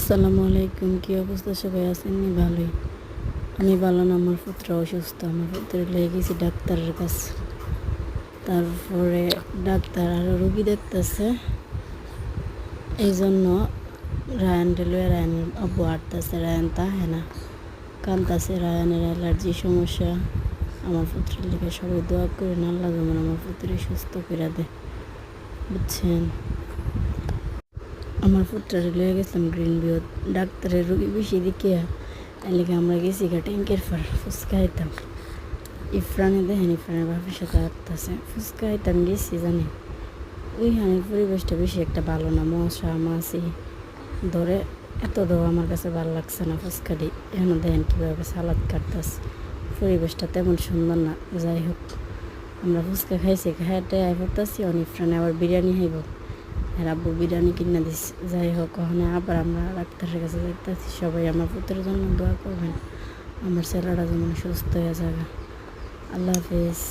আসসালামু আলাইকুম। কি অবস্থা? সবাই আছেন নি? ভালোই। আমি ভালো না, আমার পুত্র অসুস্থ। আমার পুত্রের লেগে গেছি ডাক্তারের কাছে। তারপরে ডাক্তার আরও রুগী দেখতেছে, এই জন্য রায়ানরে লয়ে রায়ানের আব্বু হাঁটতেছে। রায়ান তাহে না, কান্দাছে। রায়ানের অ্যালার্জি সমস্যা। আমার পুত্রের লেগে সবাই দোয়া করে না, আল্লাহ যেমন আমার পুত্রের সুস্থ করে দেয়, বুঝছেন। আমার পুত্রের লয়ে গেছিলাম গ্রিন ভিউ। ডাক্তারের রুগী বেশি দিকে এলাকা আমরা গেছি ট্যাঙ্কের ফার ফুচকা খাইতাম। ইফরানে দেখেন, ইফরানের বাপের সাথে আসতেছে। ফুচকা খাইতাম গেছি, জানি ওইখানের পরিবেশটা বেশি একটা ভালো না, মশা মাছি ধরে। এতটাও আমার কাছে ভালো লাগছে না ফুচকাটি। এখন দেখেন কীভাবে সালাদ কাটতেছে, পরিবেশটা তেমন সুন্দর না। যাই হোক, আমরা ফুচকা খাইছি, খাইতে করতেছি। ইফরানে আবার বিরিয়ানি খাইব, আব্বু বিরিয়ানি কিনে দিস। যাই হোক, ওখানে আবার আমরা ডাক্তারের কাছে দেখতেছি। সবাই আমার পুত্রের জন্য দোয়া করবেন, আমার ছেলেটা যেমন সুস্থ হয়ে যাবে। আল্লাহ হাফিজ।